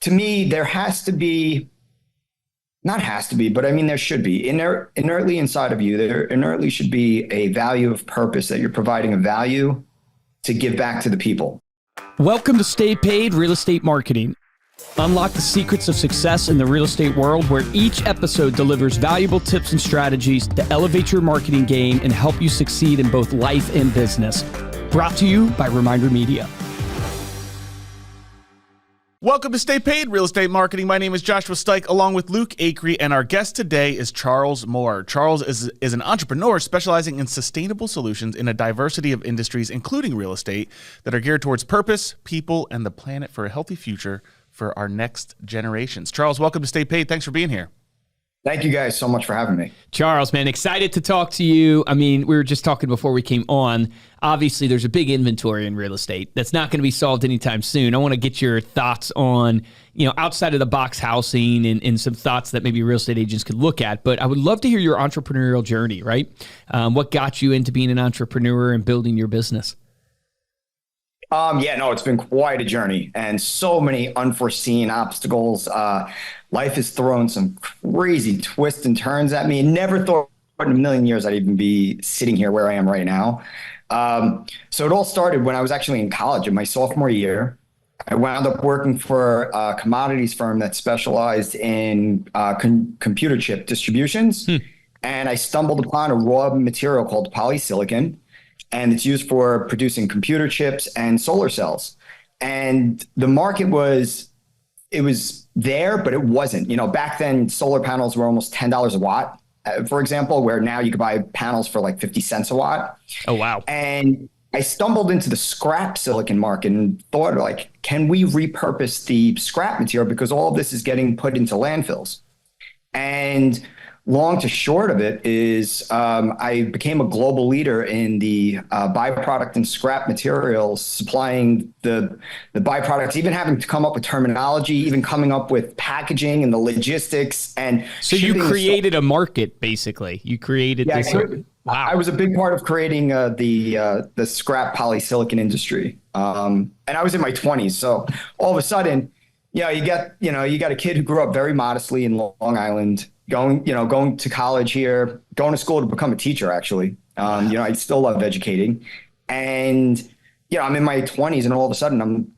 to me, there has to be, not has to be, but I mean, there should be inertly inside of you, there inertly should be a value of purpose that you're providing a value to give back to the people. Welcome to Stay Paid Real Estate Marketing. Unlock the secrets of success in the real estate world, where each episode delivers valuable tips and strategies to elevate your marketing game and help you succeed in both life and business. Brought to you by Reminder Media. Welcome to Stay Paid Real Estate Marketing. My name is Joshua Stike, along with Luke Acree, and our guest today is Charles Mohr. Charles is an entrepreneur specializing in sustainable solutions in a diversity of industries, including real estate, that are geared towards purpose, people, and the planet for a healthy future for our next generations. Charles, welcome to Stay Paid. Thanks for being here. Thank you guys so much for having me. Charles, man, excited to talk to you. I mean, we were just talking before we came on. Obviously, there's a big inventory in real estate that's not going to be solved anytime soon. I want to get your thoughts on, outside of the box housing and some thoughts that maybe real estate agents could look at. But I would love to hear your entrepreneurial journey, right? What got you into being an entrepreneur and building your business? It's been quite a journey and so many unforeseen obstacles. Life has thrown some crazy twists and turns at me. Never thought in a million years I'd even be sitting here where I am right now. So it all started when I was actually in college in my sophomore year. I wound up working for a commodities firm that specialized in computer chip distributions. And I stumbled upon a raw material called polysilicon. And it's used for producing computer chips and solar cells. And the market was there, but it wasn't. Back then, solar panels were almost $10 a watt, for example, where now you could buy panels for like 50 cents a watt. Oh, wow. And I stumbled into the scrap silicon market and thought, can we repurpose the scrap material? Because all of this is getting put into landfills. And long to short of it is I became a global leader in the byproduct and scrap materials, supplying the byproducts, even having to come up with terminology, even coming up with packaging and the logistics. And so you created a market, basically. You created this. Wow. I was a big part of creating the scrap polysilicon industry. And I was in my 20s. So all of a sudden, you got a kid who grew up very modestly in Long Island, going to college here, going to school to become a teacher, actually. I still love educating. And, I'm in my 20s and all of a sudden I'm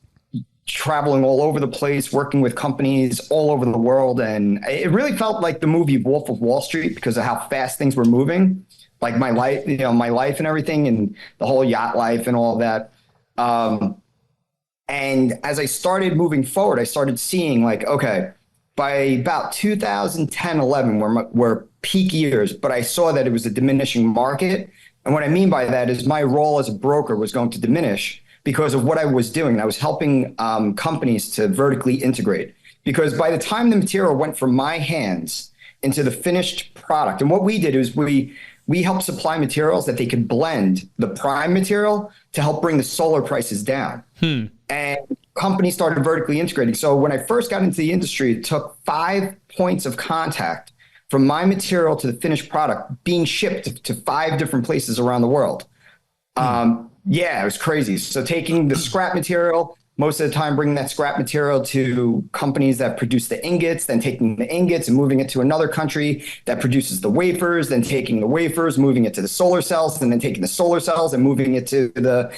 traveling all over the place, working with companies all over the world. And it really felt like the movie Wolf of Wall Street because of how fast things were moving, like my life and everything and the whole yacht life and all of that. And as I started moving forward, I started seeing by about 2010, 11 were peak years, but I saw that it was a diminishing market. And what I mean by that is my role as a broker was going to diminish because of what I was doing. I was helping companies to vertically integrate, because by the time the material went from my hands into the finished product, and what we did is we helped supply materials that they could blend the prime material to help bring the solar prices down. And companies started vertically integrating. So when I first got into the industry, it took 5 points of contact from my material to the finished product being shipped to 5 different places around the world. It was crazy. So taking the scrap material, most of the time bringing that scrap material to companies that produce the ingots, then taking the ingots and moving it to another country that produces the wafers, then taking the wafers, moving it to the solar cells, and then taking the solar cells and moving it to the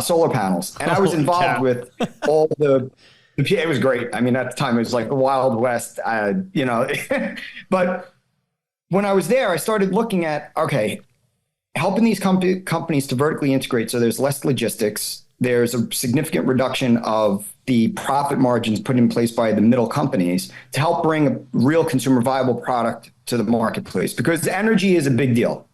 solar panels. And I was involved with all it was great. I mean, at the time it was like the Wild West, but when I was there, I started looking at, helping these companies to vertically integrate. So there's less logistics. There's a significant reduction of the profit margins put in place by the middle companies to help bring a real consumer viable product to the marketplace, because energy is a big deal,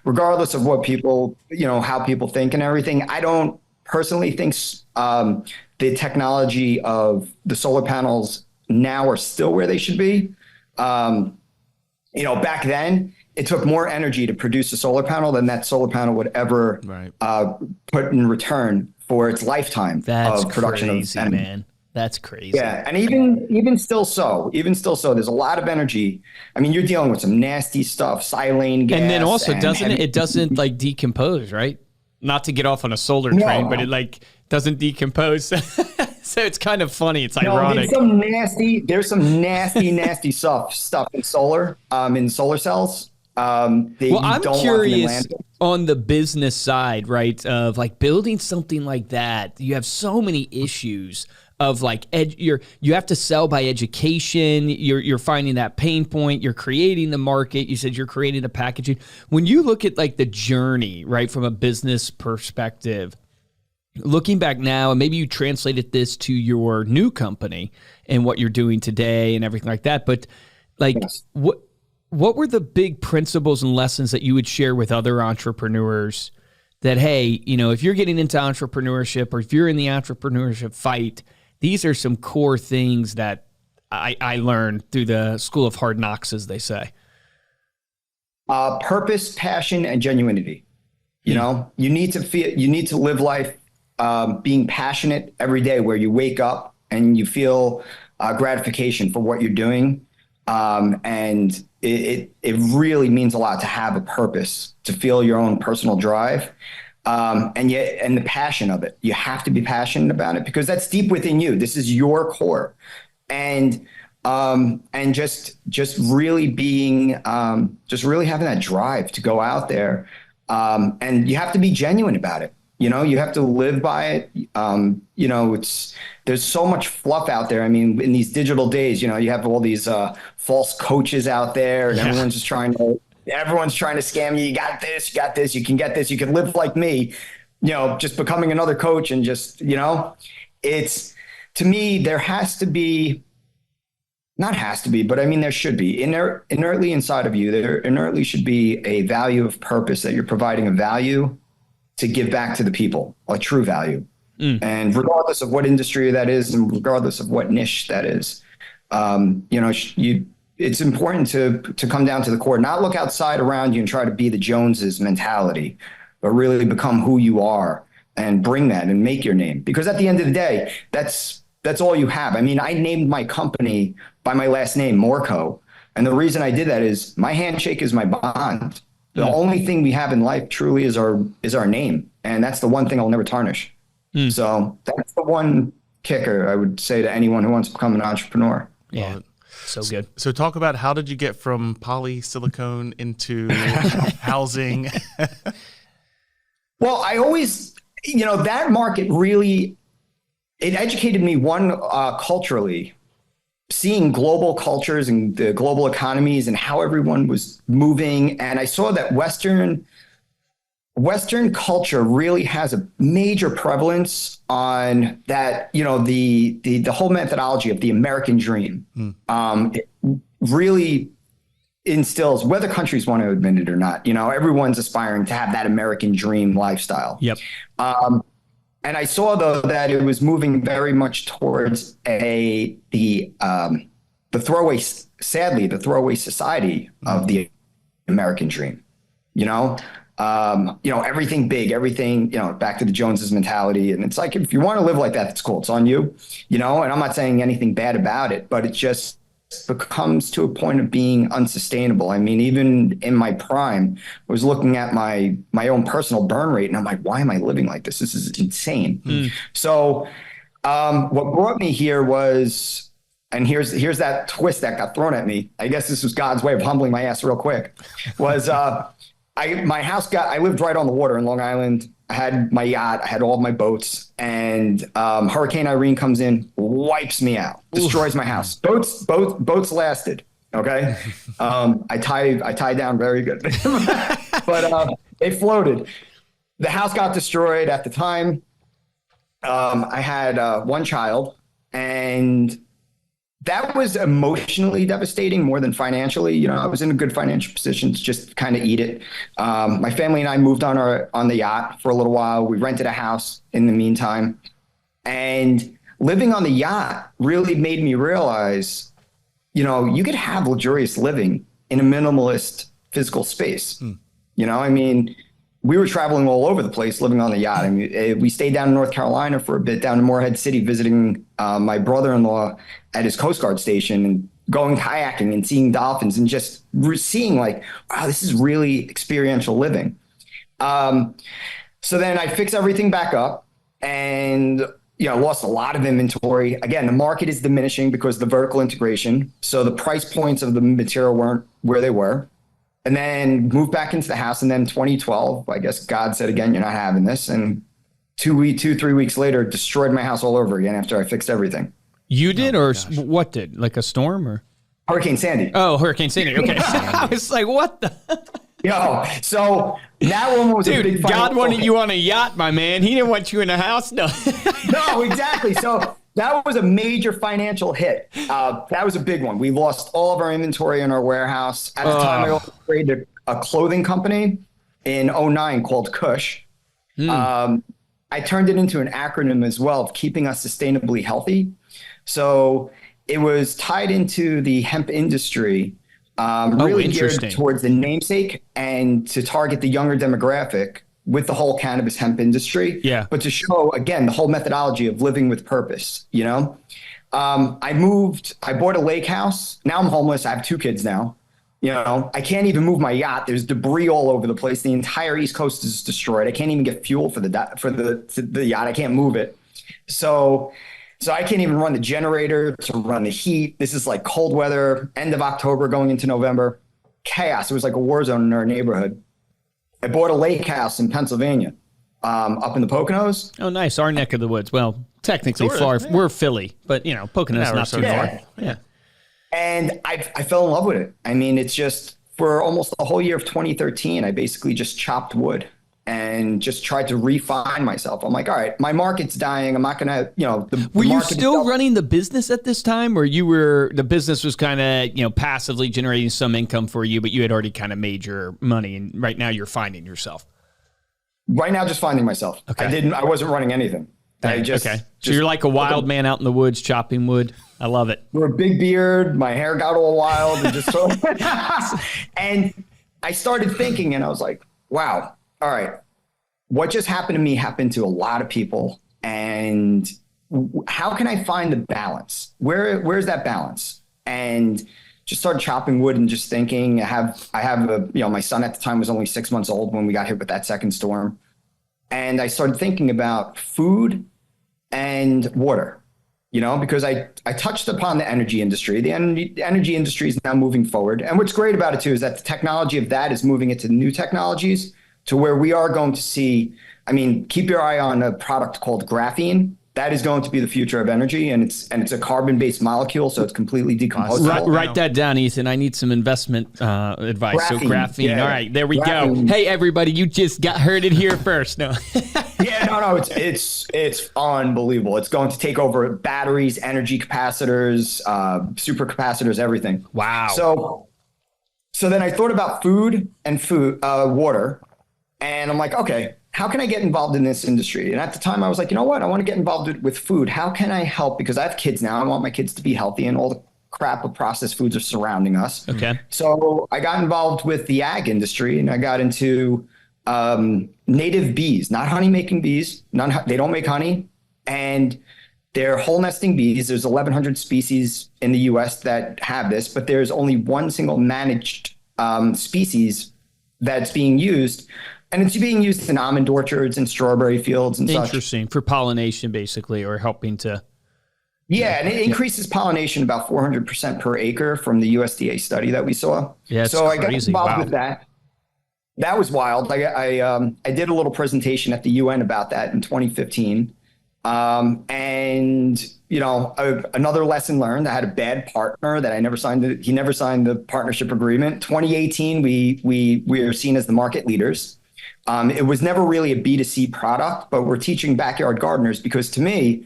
regardless of what people, how people think and everything. I don't personally think the technology of the solar panels now are still where they should be. Back then it took more energy to produce a solar panel than that solar panel would ever put in return for its lifetime of production crazy, of energy. Man. That's crazy. Yeah, and even still so, there's a lot of energy. I mean, you're dealing with some nasty stuff, silane gas. And then also, it doesn't like decompose, right? Not to get off on a solar train, but it like doesn't decompose. So it's kind of funny. It's No, ironic. there's some nasty stuff in solar cells. That Well, you I'm don't want curious them in landfill. on the business side, right? Of like building something like that. You have so many issues of like you have to sell by education. You're finding that pain point. You're creating the market. You said you're creating the packaging. When you look at like the journey, right, from a business perspective, looking back now, and maybe you translated this to your new company and what you're doing today and everything like that. But like, Yes. what were the big principles and lessons that you would share with other entrepreneurs that, hey, you know, if you're getting into entrepreneurship or if you're in the entrepreneurship fight, these are some core things that I learned through the school of hard knocks, as they say. Purpose, passion, and genuinity. You know, you need to live life being passionate every day, where you wake up and you feel gratification for what you're doing. And it really means a lot to have a purpose, to feel your own personal drive. And the passion of it. You have to be passionate about it because that's deep within you. This is your core. And just really being, just really having that drive to go out there. And you have to be genuine about it. You know, you have to live by it. You know, there's so much fluff out there. I mean, in these digital days, you know, you have all these false coaches out there, and everyone's trying to scam you. You got this, you can get this, you can live like me, you know, just becoming another coach. And just, you know, to me, there should be inertly inside of you. There inertly should be a value of purpose, that you're providing a value to give back to the people, a true value. And regardless of what industry that is, and regardless of what niche that is, you know, it's important to come down to the core, not look outside around you and try to be the Joneses mentality, but really become who you are and bring that and make your name. Because at the end of the day, that's all you have. I mean, I named my company by my last name, Mohr. And the reason I did that is my handshake is my bond. The only thing we have in life truly is our name. And that's the one thing I'll never tarnish. So that's the one kicker I would say to anyone who wants to become an entrepreneur. Yeah. So good. So talk about, how did you get from polysilicone into housing? Well, I always, you know, that market really, it educated me culturally, seeing global cultures and the global economies and how everyone was moving. And I saw that Western culture really has a major prevalence on that, you know, the whole methodology of the American dream. It really instills, whether countries want to admit it or not, you know, everyone's aspiring to have that American dream lifestyle. Yep. And I saw, though, that it was moving very much towards the throwaway society of the American dream. You know, everything big, everything, you know, back to the Joneses mentality. And it's like, if you want to live like that, it's cool. It's on you, you know, and I'm not saying anything bad about it, but it just becomes to a point of being unsustainable. I mean, even in my prime, I was looking at my own personal burn rate, and I'm like, why am I living like this? This is insane. So what brought me here was, and here's that twist that got thrown at me. I guess this was God's way of humbling my ass real quick, was I lived right on the water in Long Island. I had my yacht, I had all of my boats, and Hurricane Irene comes in, wipes me out, destroys my house. Boats lasted. Okay. I tied down very good, but they floated. The house got destroyed at the time. I had one child, and that was emotionally devastating more than financially. You know, I was in a good financial position to just kind of eat it. My family and I moved on the yacht for a little while. We rented a house in the meantime, and living on the yacht really made me realize, you know, you could have luxurious living in a minimalist physical space. You know, I mean, we were traveling all over the place living on the yacht. I mean, we stayed down in North Carolina for a bit, down in Morehead City, visiting my brother-in-law at his Coast Guard station, and going kayaking and seeing dolphins, and just seeing like, wow, this is really experiential living. So then I fixed everything back up, and lost a lot of inventory. Again, the market is diminishing because of the vertical integration. So the price points of the material weren't where they were. And then moved back into the house. And then 2012, I guess God said again, you're not having this. And 3 weeks later, destroyed my house all over again after I fixed everything. You did, or what did? Like a storm, or Hurricane Sandy. Oh, Hurricane Sandy. Okay, I was like, what the? So that one was a big. God wanted you on a yacht, my man. He didn't want you in a house. No. No, exactly. So that was a major financial hit. That was a big one. We lost all of our inventory in our warehouse. At the time, I also created a clothing company in 2009 called Kush. I turned it into an acronym as well of keeping us sustainably healthy. So it was tied into the hemp industry, really geared towards the namesake and to target the younger demographic with the whole cannabis hemp industry. Yeah. But to show, again, the whole methodology of living with purpose, I bought a lake house. Now I'm homeless. I have 2 kids now. I can't even move my yacht. There's debris all over the place. The entire East Coast is destroyed. I can't even get fuel for the yacht. I can't move it. So I can't even run the generator to run the heat. This is like cold weather, end of October going into November. Chaos. It was like a war zone in our neighborhood. I bought a lake house in Pennsylvania, up in the Poconos. Oh, nice. Our neck of the woods. Well, technically far. Yeah. We're Philly, but Poconos not too far. Yeah. And I fell in love with it. I mean, it's just for almost the whole year of 2013, I basically just chopped wood and just tried to refine myself. I'm like, all right, my market's dying. I'm not going to, Were you still running the business at this time, or the business was kind of, passively generating some income for you, but you had already kind of made your money, and right now you're finding yourself? Right now, just finding myself. Okay. I wasn't running anything. So you're like a wild man out in the woods chopping wood. I love it. With a big beard, my hair got all wild, and just and I started thinking, and I was like, wow, all right, what just happened to me happened to a lot of people, and how can I find the balance? Where's that balance? And just started chopping wood and just thinking. I have my son at the time was only 6 months old when we got hit with that second storm. And I started thinking about food and water, because I touched upon the energy industry. The energy industry is now moving forward. And what's great about it, too, is that the technology of that is moving into new technologies to where we are going to see, keep your eye on a product called graphene. That is going to be the future of energy, and it's a carbon-based molecule, so it's completely decomposable. Write that down, Ethan. I need some investment advice. Graphene. So graphene. Yeah. All right, there we go. Hey, everybody, you just heard it here first. No. No, it's unbelievable. It's going to take over batteries, energy capacitors, supercapacitors, everything. Wow. So then I thought about food and water, and I'm like, okay, how can I get involved in this industry? And at the time I was like, you know what? I want to get involved with food. How can I help? Because I have kids now. I want my kids to be healthy, and all the crap of processed foods are surrounding us. Okay. So I got involved with the ag industry, and I got into native bees, not honey making bees. They don't make honey, and they're whole nesting bees. There's 1,100 species in the US that have this, but there's only one single managed species that's being used. And it's being used in almond orchards and strawberry fields and such. Interesting. For pollination, basically, or helping to... Yeah, and it increases pollination about 400% per acre from the USDA study that we saw. Yeah, so crazy. I got involved with that. That was wild. I did a little presentation at the UN about that in 2015. And, another lesson learned, I had a bad partner that he never signed the partnership agreement. 2018, we were seen as the market leaders. It was never really a B2C product, but we're teaching backyard gardeners because, to me,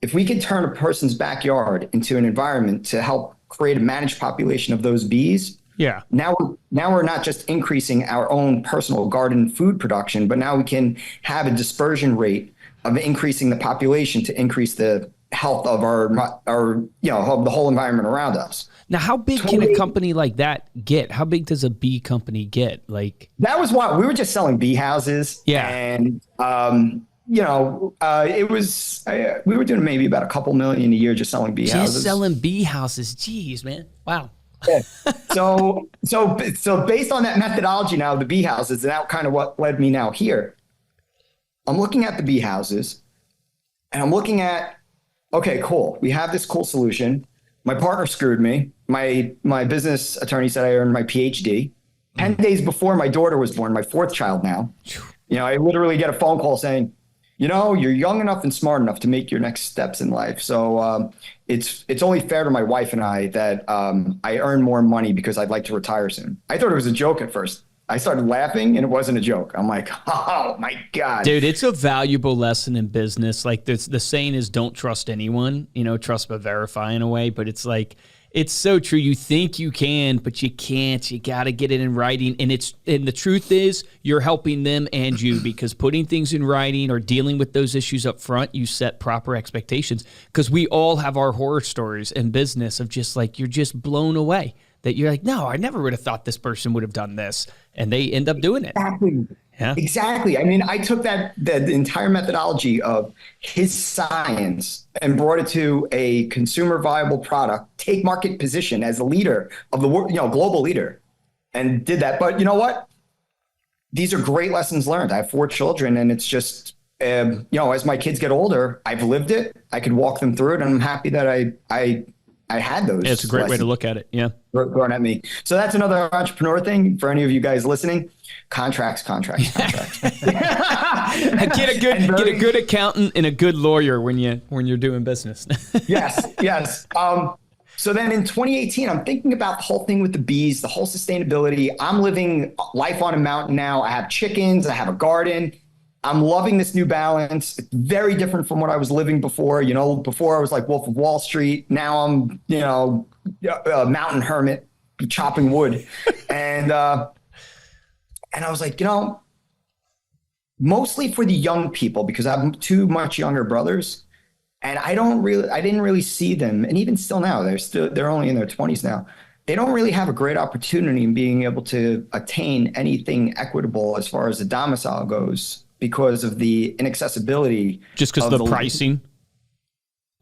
if we could turn a person's backyard into an environment to help create a managed population of those bees, now we're not just increasing our own personal garden food production, but now we can have a dispersion rate of increasing the population to increase the health of of the whole environment around us. Now, how big can a company like that get? How big does a bee company get? That was why we were just selling bee houses. Yeah. And, it was, we were doing maybe about a couple million a year just selling bee houses. Just selling bee houses. Jeez, man. Wow. Yeah. So based on that methodology now, the bee houses, and that kind of what led me now here. I'm looking at the bee houses. And I'm looking at, okay, cool. We have this cool solution. My partner screwed me. My business attorney said I earned my PhD. 10 days before my daughter was born, my fourth child now, I literally get a phone call saying, you're young enough and smart enough to make your next steps in life. So it's only fair to my wife and I that I earn more money because I'd like to retire soon. I thought it was a joke at first. I started laughing and it wasn't a joke. I'm like, oh my God. Dude, it's a valuable lesson in business. Like the saying is don't trust anyone, trust but verify in a way. But it's like, it's so true. You think you can, but you can't. You got to get it in writing. And the truth is you're helping them and you, because putting things in writing or dealing with those issues up front, you set proper expectations, because we all have our horror stories in business of just like, you're just blown away that you're like, no, I never would have thought this person would have done this. And they end up doing it. Exactly. Yeah. Exactly. I mean, I took the entire methodology of his science and brought it to a consumer viable product, take market position as a leader of the world, global leader, and did that. But you know what? These are great lessons learned. I have 4 children, and it's just, as my kids get older, I've lived it. I could walk them through it, and I'm happy that I had those. It's a great way to look at it. Yeah. Thrown at me. So that's another entrepreneur thing for any of you guys listening. Contracts. Get a good accountant and a good lawyer when you're doing business. Yes. So then in 2018, I'm thinking about the whole thing with the bees, the whole sustainability. I'm living life on a mountain now. I have chickens. I have a garden. I'm loving this new balance. It's very different from what I was living before. Before I was like Wolf of Wall Street. Now I'm, a mountain hermit chopping wood. And I was like, mostly for the young people, because I have 2 much younger brothers, and I didn't really see them. And even still now, they're only in their 20s now. They don't really have a great opportunity in being able to attain anything equitable as far as the domicile goes, because of the inaccessibility. Just because of the pricing?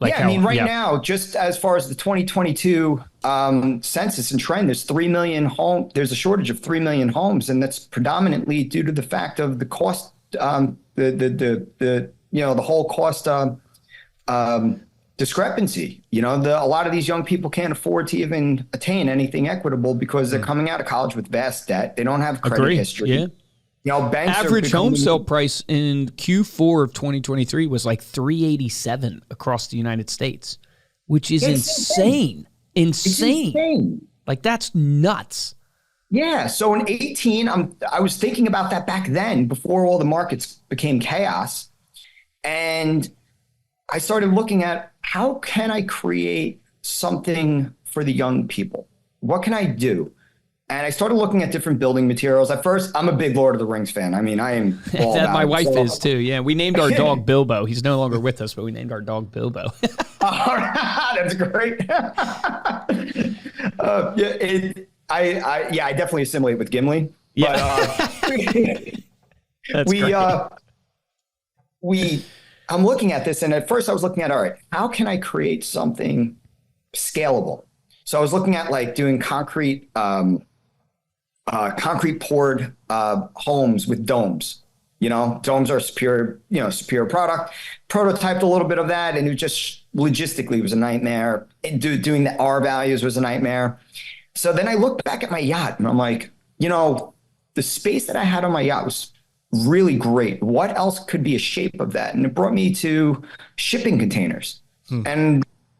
Now, just as far as the 2022 census and trend, there's 3 million homes. There's a shortage of 3 million homes, and that's predominantly due to the fact of the cost, the whole cost discrepancy. A lot of these young people can't afford to even attain anything equitable because they're coming out of college with vast debt. They don't have credit history. Yeah. Banks average home sale price in Q4 of 2023 was like $387 across the United States, which is insane. Insane. Like, that's nuts. Yeah. So in 18, I was thinking about that back then, before all the markets became chaos. And I started looking at, how can I create something for the young people? What can I do? And I started looking at different building materials. At first, I'm a big Lord of the Rings fan. I mean, I am all about my wife is too. Yeah, we named our dog Bilbo. He's no longer with us, but we named our dog Bilbo. That's great. I definitely assimilate with Gimli. Yeah. But I'm looking at this, and at first I was looking at, all right, how can I create something scalable? So I was looking at like doing concrete poured homes with domes. Domes are superior product. Prototyped a little bit of that, and it just logistically was a nightmare. Doing the R values was a nightmare. So then I looked back at my yacht, and I'm like, the space that I had on my yacht was really great. What else could be a shape of that? And it brought me to shipping containers.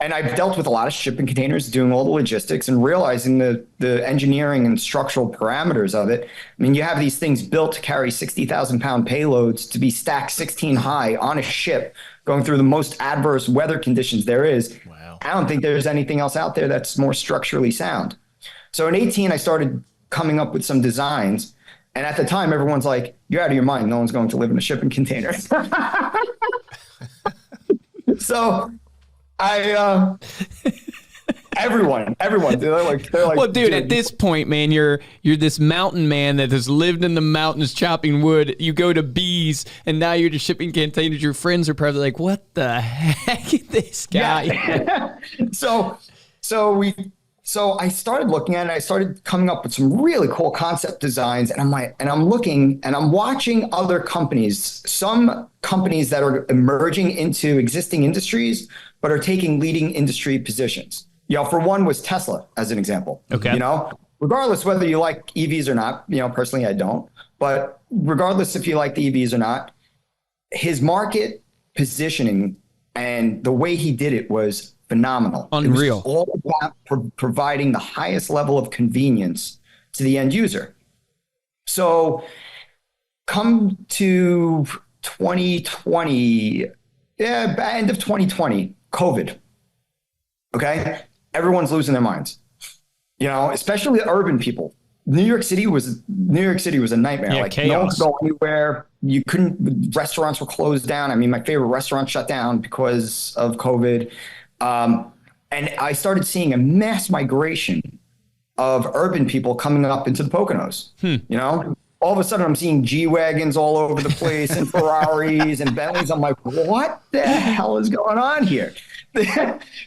And I've dealt with a lot of shipping containers, doing all the logistics and realizing the engineering and structural parameters of it. I mean, you have these things built to carry 60,000 pound payloads, to be stacked 16 high on a ship, going through the most adverse weather conditions there is. Wow. I don't think there's anything else out there that's more structurally sound. So in 18, I started coming up with some designs. And at the time, everyone's like, you're out of your mind. No one's going to live in a shipping container. So everyone, they're like, well, dude, at this point, man, you're this mountain man that has lived in the mountains chopping wood. You go to bees, and now you're just shipping containers. Your friends are probably like, what the heck is this guy? Yeah. So So I started looking at it. I started coming up with some really cool concept designs, and I'm looking and I'm watching other companies, some companies that are emerging into existing industries, but are taking leading industry positions. For one was Tesla as an example. Okay. Regardless whether you like EVs or not, personally I don't, but regardless if you like the EVs or not, his market positioning and the way he did it was phenomenal. Unreal. It was all about providing the highest level of convenience to the end user. So come to 2020, end of 2020, COVID. Okay. Everyone's losing their minds, especially the urban people. New York City was a nightmare. Yeah, like chaos. No one could go anywhere. You couldn't, restaurants were closed down. I mean, my favorite restaurant shut down because of COVID. And I started seeing a mass migration of urban people coming up into the Poconos. All of a sudden I'm seeing G-Wagons all over the place and Ferraris and Bentleys. I'm like, what the hell is going on here?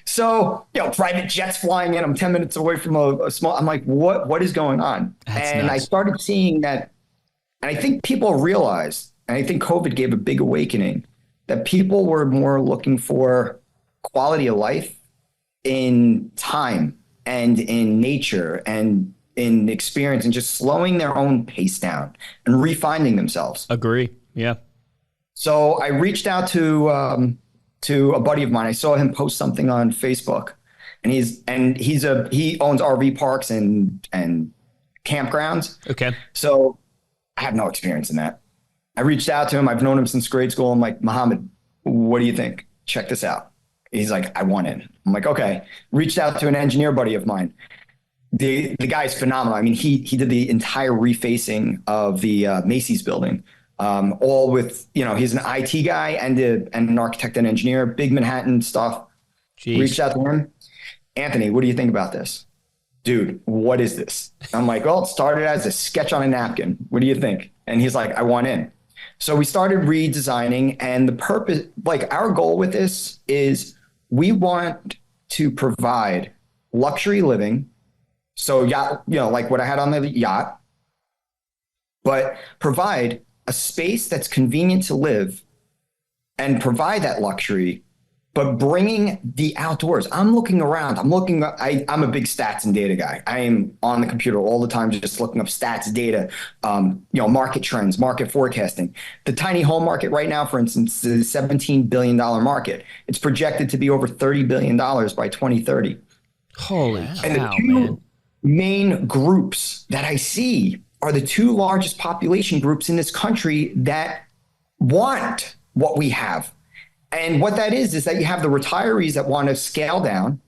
So, private jets flying in. I'm 10 minutes away from a small, I'm like, what is going on? That's and nuts. I started seeing that. And I think people realized, and I think COVID gave a big awakening, that people were more looking for quality of life in time and in nature and in experience and just slowing their own pace down and refinding themselves. Agree. Yeah. So I reached out to a buddy of mine. I saw him post something on Facebook, and he owns RV parks and campgrounds. Okay. So I have no experience in that. I reached out to him. I've known him since grade school. I'm like, Mohammed, what do you think? Check this out. He's like, I want in. I'm like, okay. Reached out to an engineer buddy of mine. The guy's phenomenal. I mean, he did the entire refacing of the Macy's building, all with, he's an IT guy and an architect and engineer, big Manhattan stuff. Jeez. Reached out to him. Anthony, what do you think about this? Dude, what is this? I'm like, well, it started as a sketch on a napkin. What do you think? And he's like, I want in. So we started redesigning, and the purpose, like our goal with this is we want to provide luxury living. So yacht, like what I had on the yacht, but provide a space that's convenient to live and provide that luxury, but bringing the outdoors. I'm looking around. I'm a big stats and data guy. I am on the computer all the time, just looking up stats, data, market trends, market forecasting. The tiny home market right now, for instance, is a $17 billion market. It's projected to be over $30 billion by 2030. Holy And cow, the two man. main groups that I see are the two largest population groups in this country that want what we have. And what that is that you have the retirees that want to scale down,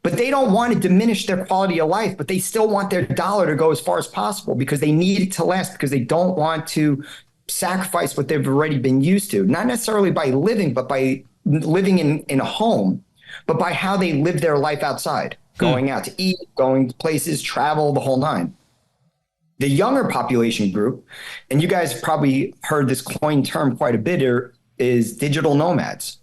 but they don't want to diminish their quality of life, but they still want their dollar to go as far as possible because they need it to last, because they don't want to sacrifice what they've already been used to, not necessarily by living, but by living in a home, but by how they live their life outside, going out to eat, going to places, travel, the whole nine. The younger population group, and you guys probably heard this coined term quite a bit, is digital nomads.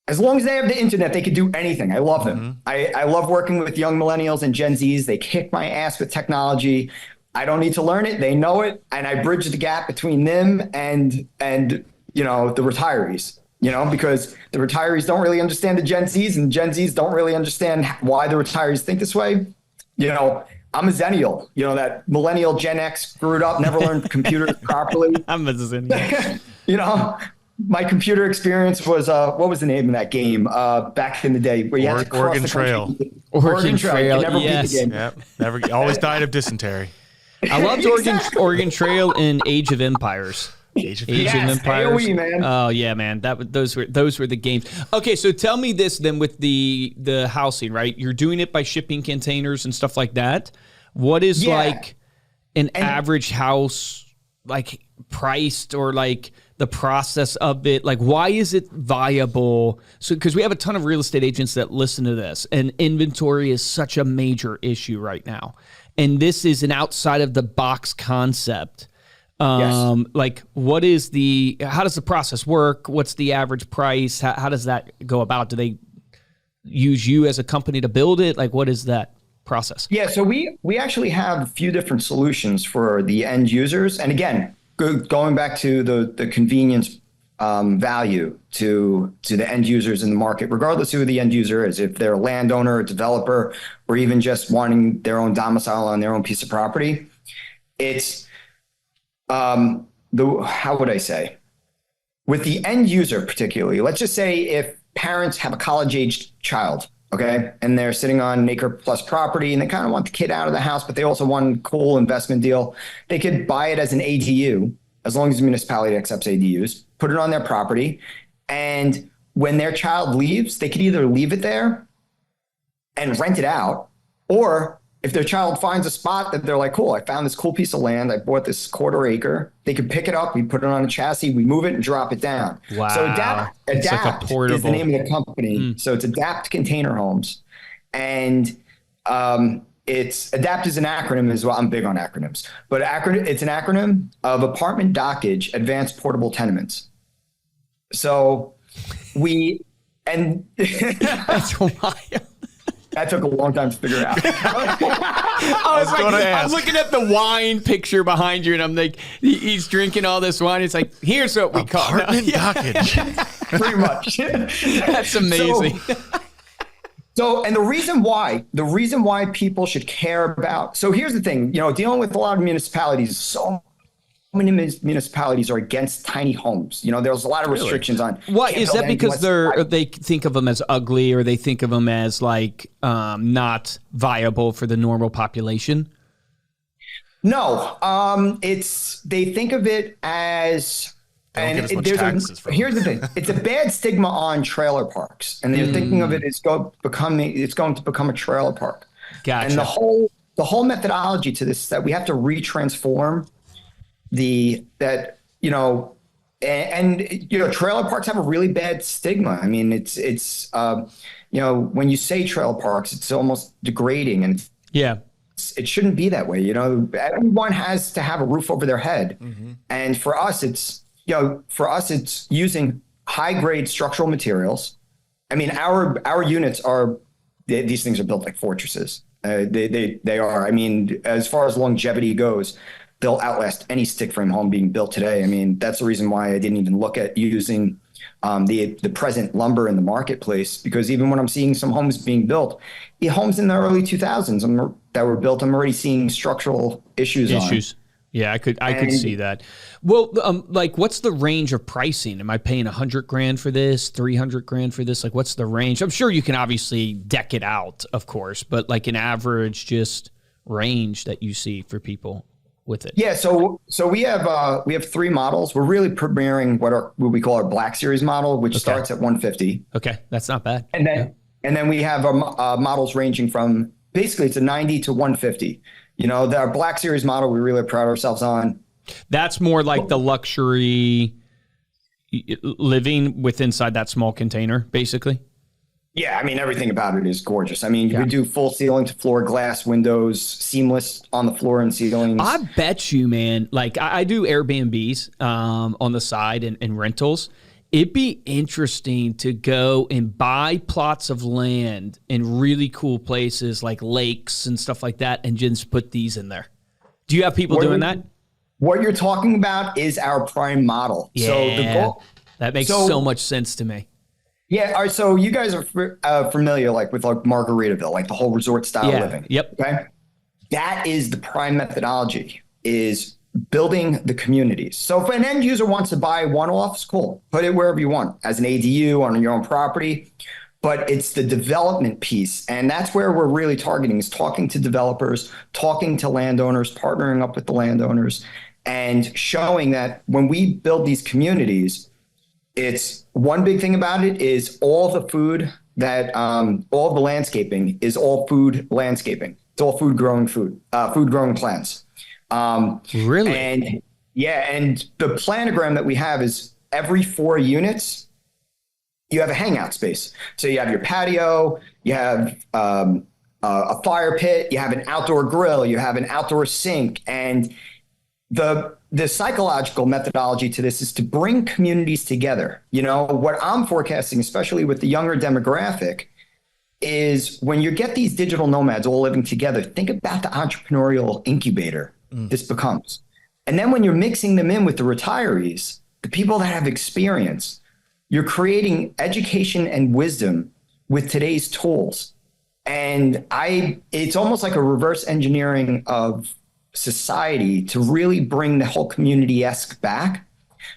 As long as they have the internet, they can do anything. I love them. I love working with young millennials and Gen Zs. They kick my ass with technology. I don't need to learn it. They know it. And I bridge the gap between them and the retirees, because the retirees don't really understand the Gen Zs, and Gen Zs don't really understand why the retirees think this way. I'm a Zennial, that millennial Gen X screwed up, never learned computers properly. I'm a Zennial. My computer experience was, what was the name of that game back in the day? Where you had to cross Oregon the Trail. country. Oregon Trail, You never beat yes. the game. Yep. Never. Always died of dysentery. I loved Oregon Trail and Age of Empires. Age of Age of Yes, Empires. AOE, man. Oh yeah, man. Those were the games. Okay, so tell me this then with the housing, right? You're doing it by shipping containers and stuff like that. What is like an average house like priced, or like the process of it? Like, why is it viable? So, because we have a ton of real estate agents that listen to this, and inventory is such a major issue right now. And this is an outside of the box concept. Like, how does the process work? What's the average price? How does that go about? Do they use you as a company to build it? Like, what is that process? Yeah, so we actually have a few different solutions for the end users. And again, going back to the convenience value to the end users in the market, regardless of who the end user is, if they're a landowner, a developer, or even just wanting their own domicile on their own piece of property, it's how would I say? With the end user particularly, let's just say if parents have a college-aged child, okay, and they're sitting on an acre plus property and they kind of want the kid out of the house, but they also want a cool investment deal, they could buy it as an ADU, as long as the municipality accepts ADUs, put it on their property. And when their child leaves, they could either leave it there and rent it out, or if their child finds a spot that they're like, cool, I found this cool piece of land, I bought this quarter acre, they could pick it up, we put it on a chassis, we move it and drop it down. Wow. So Adapt like is the name of the company. So it's Adapt Container Homes. And it's Adapt is an acronym as well. I'm big on acronyms, but it's an acronym of Apartment Dockage Advanced Portable Tenements. So That's wild. that took a long time to figure out. I'm looking at the wine picture behind you, and I'm like, he's drinking all this wine. It's like, here's what we call it. Apartment dockage. Pretty much. That's amazing. And the reason why people should care about, so here's the thing, dealing with a lot of municipalities, so many municipalities are against tiny homes. There's a lot of restrictions on. What is that? Because they think of them as ugly, or they think of them as like not viable for the normal population? No, they think of it as. Here's the thing: it's a bad stigma on trailer parks, and they're thinking of it as going to become a trailer park. Gotcha. And the whole methodology to this is that we have to retransform trailer parks have a really bad stigma. I mean, it's when you say trailer parks, it's almost degrading, and it shouldn't be that way. Everyone has to have a roof over their head, and for us, it's using high grade structural materials. I mean, our units these things are built like fortresses. They are. I mean, as far as longevity goes, they'll outlast any stick frame home being built today. I mean, that's the reason why I didn't even look at using the present lumber in the marketplace, because even when I'm seeing some homes being built, the homes in the early 2000s that were built, I'm already seeing structural issues on. Yeah, I could see that. Well, what's the range of pricing? Am I paying $100,000 for this, $300,000 for this? Like, what's the range? I'm sure you can obviously deck it out, of course, but like an average just range that you see for people with it. Yeah, so we have three models. We're really premiering what we call our Black Series model, which starts at $150,000. Okay, that's not bad. And then we have models ranging from basically it's a $90,000 to $150,000. Our Black Series model, we really pride ourselves on. That's more like the luxury living inside that small container, basically. Yeah, I mean, everything about it is gorgeous. I mean, we do full ceiling to floor glass windows, seamless on the floor and ceilings. I bet you, man, like I do Airbnbs on the side and rentals. It'd be interesting to go and buy plots of land in really cool places like lakes and stuff like that and just put these in there. Do you have people doing that? What you're talking about is our prime model. Yeah, so the goal, that makes so much sense to me. Yeah, all right, so you guys are familiar with Margaritaville, like the whole resort style living. Yep. Okay. That is the prime methodology, is building the communities. So if an end user wants to buy one office, cool, put it wherever you want, as an ADU on your own property. But it's the development piece, and that's where we're really targeting, is talking to developers, talking to landowners, partnering up with the landowners, and showing that when we build these communities, it's one big thing about it is all the food that all the landscaping is all food landscaping. It's all food growing plants. Really? And the planogram that we have is every 4 units, you have a hangout space. So you have your patio, you have a fire pit, you have an outdoor grill, you have an outdoor sink, and the psychological methodology to this is to bring communities together. What I'm forecasting, especially with the younger demographic, is when you get these digital nomads all living together, think about the entrepreneurial incubator this becomes. And then when you're mixing them in with the retirees, the people that have experience, you're creating education and wisdom with today's tools. And it's almost like a reverse engineering of society to really bring the whole community-esque back.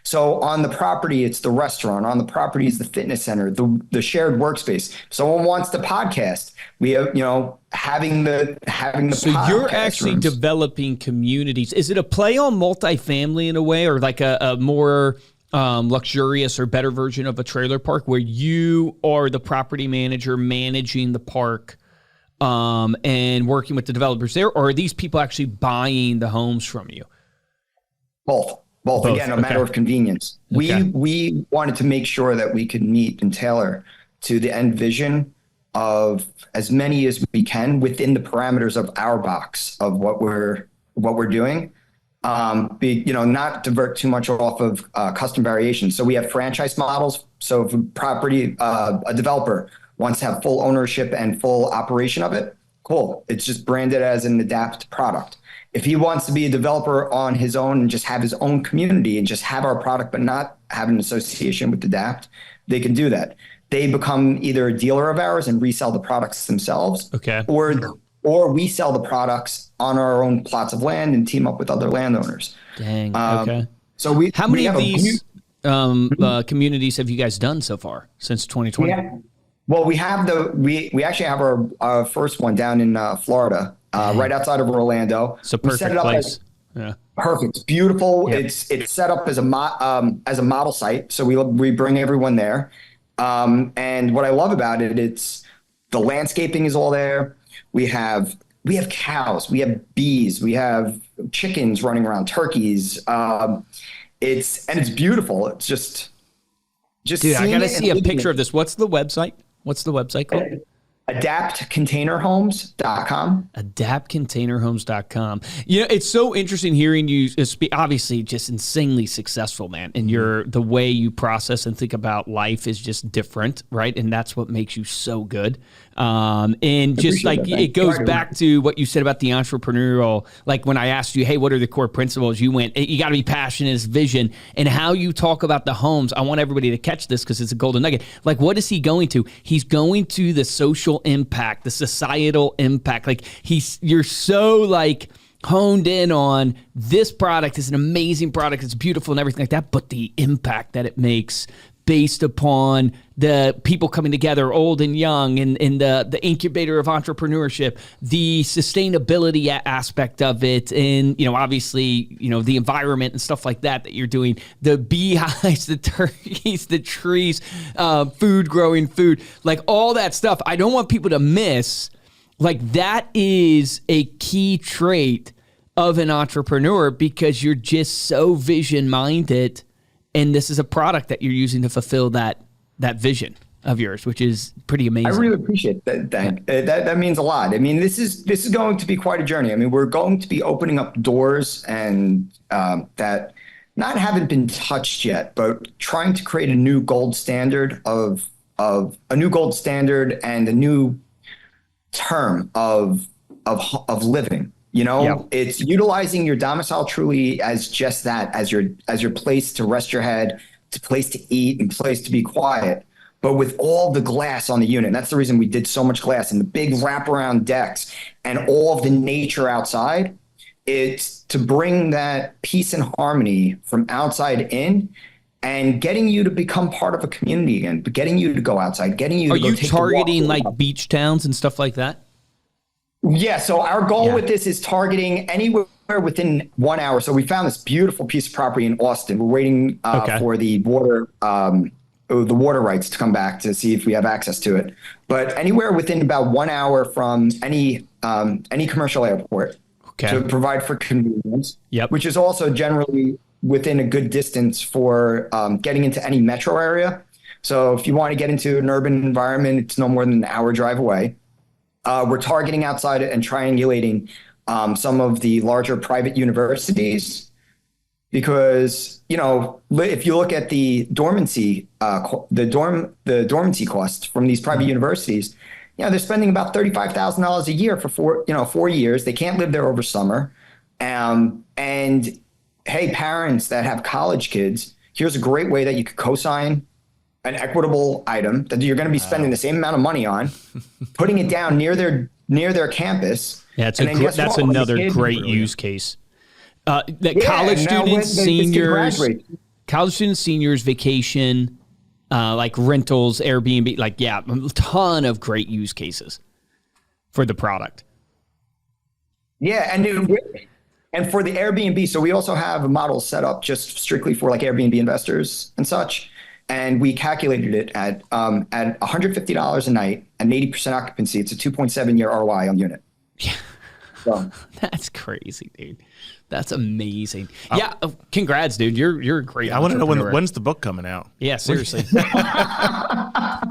So on the property, it's the restaurant. On the property is the fitness center, the shared workspace. If someone wants to podcast, we have, having the So you're actually rooms. developing communities. Is it a play on multifamily in a way, or like a more luxurious or better version of a trailer park where you are the property manager managing the park and working with the developers there? Or are these people actually buying the homes from you? Both. Again, a matter of convenience. We wanted to make sure that we could meet and tailor to the end vision of as many as we can within the parameters of our box of what we're doing. Not divert too much off of custom variations. So we have franchise models. So if a developer wants to have full ownership and full operation of it, cool. It's just branded as an adapt product. If he wants to be a developer on his own and just have his own community and just have our product, but not have an association with Adapt, they can do that. They become either a dealer of ours and resell the products themselves, or we sell the products on our own plots of land and team up with other landowners. Dang. Okay. So how many of these communities have you guys done so far since 2020? Well, we actually have our first one down in Florida. Right outside of Orlando. It's a perfect place. Perfect. It's beautiful. Yep. It's set up as a model site. So we bring everyone there. And what I love about it, it's the landscaping is all there. We have cows, we have bees, we have chickens running around, turkeys. It's beautiful. It's just dude, I gotta see a picture of this. What's the website? What's the website called? AdaptContainerHomes.com. AdaptContainerHomes.com. It's so interesting hearing you speak. Obviously, just insanely successful, man. And the way you process and think about life is just different, right? And that's what makes you so good. And just like it goes back to what you said about the entrepreneurial. Like when I asked you, hey, what are the core principles? You went, you got to be passionate, it's vision, and how you talk about the homes. I want everybody to catch this because it's a golden nugget. Like, what is he going to? He's going to the social impact, the societal impact. Like you're so like honed in on this product is an amazing product. It's beautiful and everything like that. But the impact that it makes based upon the people coming together, old and young, and the incubator of entrepreneurship, the sustainability aspect of it, and obviously the environment and stuff like that you're doing, the beehives, the turkeys, the trees, growing food, like all that stuff. I don't want people to miss. Like that is a key trait of an entrepreneur because you're just so vision minded. And this is a product that you're using to fulfill that vision of yours, which is pretty amazing. I really appreciate that. That means a lot. I mean, this is going to be quite a journey. I mean, we're going to be opening up doors and that haven't been touched yet, but trying to create a new gold standard and a new term of living. It's utilizing your domicile truly as just that, as your place to rest your head, to place to eat, and place to be quiet. But with all the glass on the unit, and that's the reason we did so much glass and the big wraparound decks and all of the nature outside. It's to bring that peace and harmony from outside in, and getting you to become part of a community again, but getting you to go outside, getting you to go take a walk. Are you targeting like beach towns and stuff like that? Yeah, so our goal with this is targeting anywhere within 1 hour. So we found this beautiful piece of property in Austin. We're waiting for the water rights to come back to see if we have access to it. But anywhere within about 1 hour from any commercial airport to provide for convenience, which is also generally within a good distance for getting into any metro area. So if you want to get into an urban environment, it's no more than an hour drive away. We're targeting outside and triangulating some of the larger private universities because, if you look at the dormancy, the dormancy costs from these private universities, they're spending about $35,000 a year for 4 years. They can't live there over summer. And hey, parents that have college kids, here's a great way that you could co-sign an equitable item that you're going to be spending the same amount of money on, putting it down near their campus. Yeah, that's another great use case. College students, seniors, vacation, like rentals, Airbnb, a ton of great use cases for the product. Yeah, and for the Airbnb, so we also have a model set up just strictly for like Airbnb investors and such. And we calculated it at $150 a night and 80% occupancy. It's a 2.7-year ROI on the unit. Yeah. So. That's crazy, dude. That's amazing. Congrats, dude. You're a great. I want to know when's the book coming out. Yeah, seriously.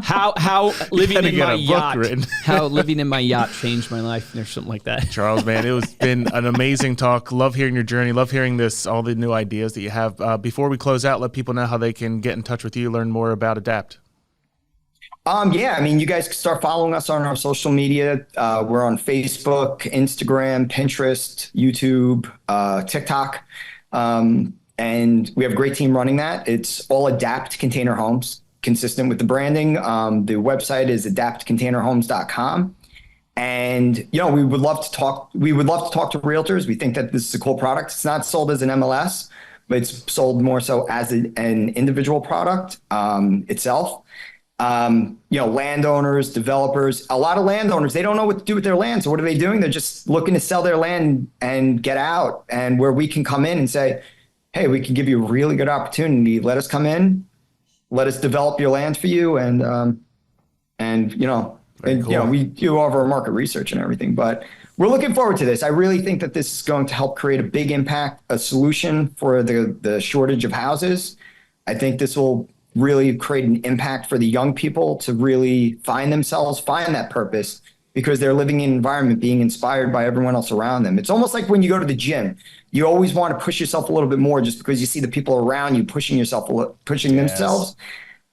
How living in my yacht? How living in my yacht changed my life, or something like that. Charles, man, it's been an amazing talk. Love hearing your journey. Love hearing all the new ideas that you have. Before we close out, let people know how they can get in touch with you, learn more about Adapt. You guys can start following us on our social media. We're on Facebook, Instagram, Pinterest, YouTube, TikTok. And we have a great team running that. It's all Adapt Container Homes, consistent with the branding. The website is adaptcontainerhomes.com. And, we would love to talk to realtors. We think that this is a cool product. It's not sold as an MLS, but it's sold more so as an individual product itself. Landowners, developers, a lot of landowners, they don't know what to do with their land. So what are they doing? They're just looking to sell their land and get out. And where we can come in and say, hey, we can give you a really good opportunity. Let us come in, let us develop your land for you. We do all of our market research and everything, but we're looking forward to this. I really think that this is going to help create a big impact, a solution for the shortage of houses. I think this will really create an impact for the young people to really find themselves, find that purpose, because they're living in an environment being inspired by everyone else around them. It's almost like when you go to the gym, you always want to push yourself a little bit more just because you see the people around you pushing themselves.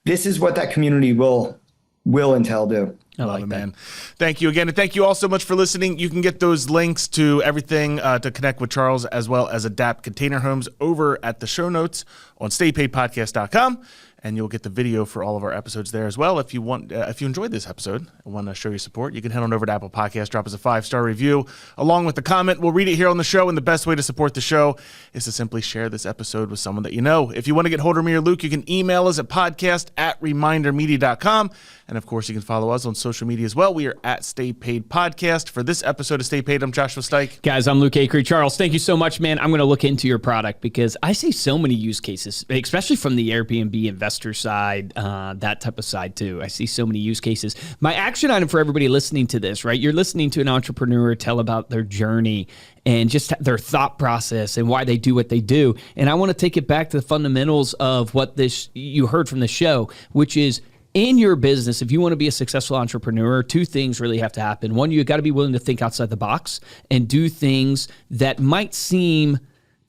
This is what that community will entail do. I love it, man. Thank you again. And thank you all so much for listening. You can get those links to everything to connect with Charles as well as Adapt Container Homes over at the show notes on staypaidpodcast.com. And you'll get the video for all of our episodes there as well. If you enjoyed this episode and want to show your support, you can head on over to Apple Podcasts, drop us a 5-star review along with the comment. We'll read it here on the show, and the best way to support the show is to simply share this episode with someone that you know. If you want to get hold of me or Luke, you can email us at podcast@remindermedia.com. And of course, you can follow us on social media as well. We are at Stay Paid Podcast. For this episode of Stay Paid, I'm Joshua Stike. Guys, I'm Luke Acree. Charles, thank you so much, man. I'm going to look into your product because I see so many use cases, especially from the Airbnb investor side, that type of side too. I see so many use cases. My action item for everybody listening to this, right? You're listening to an entrepreneur tell about their journey and just their thought process and why they do what they do. And I want to take it back to the fundamentals of what you heard from the show, which is, in your business, if you want to be a successful entrepreneur, two things really have to happen. One, you got to be willing to think outside the box and do things that might seem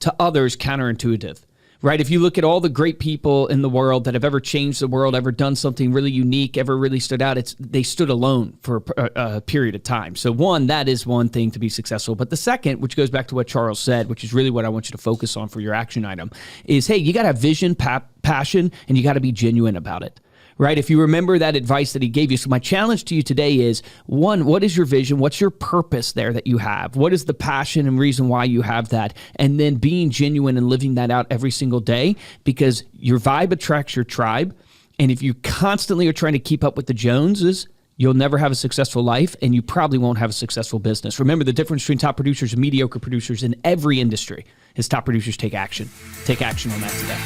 to others counterintuitive, right? If you look at all the great people in the world that have ever changed the world, ever done something really unique, ever really stood out, they stood alone for a period of time. So one, that is one thing to be successful. But the second, which goes back to what Charles said, which is really what I want you to focus on for your action item, is, hey, you got to have vision, passion, and you got to be genuine about it. Right? If you remember that advice that he gave you. So my challenge to you today is, one, what is your vision? What's your purpose there that you have? What is the passion and reason why you have that? And then being genuine and living that out every single day, because your vibe attracts your tribe. And if you constantly are trying to keep up with the Joneses, you'll never have a successful life, and you probably won't have a successful business. Remember, the difference between top producers and mediocre producers in every industry is top producers take action. Take action on that today.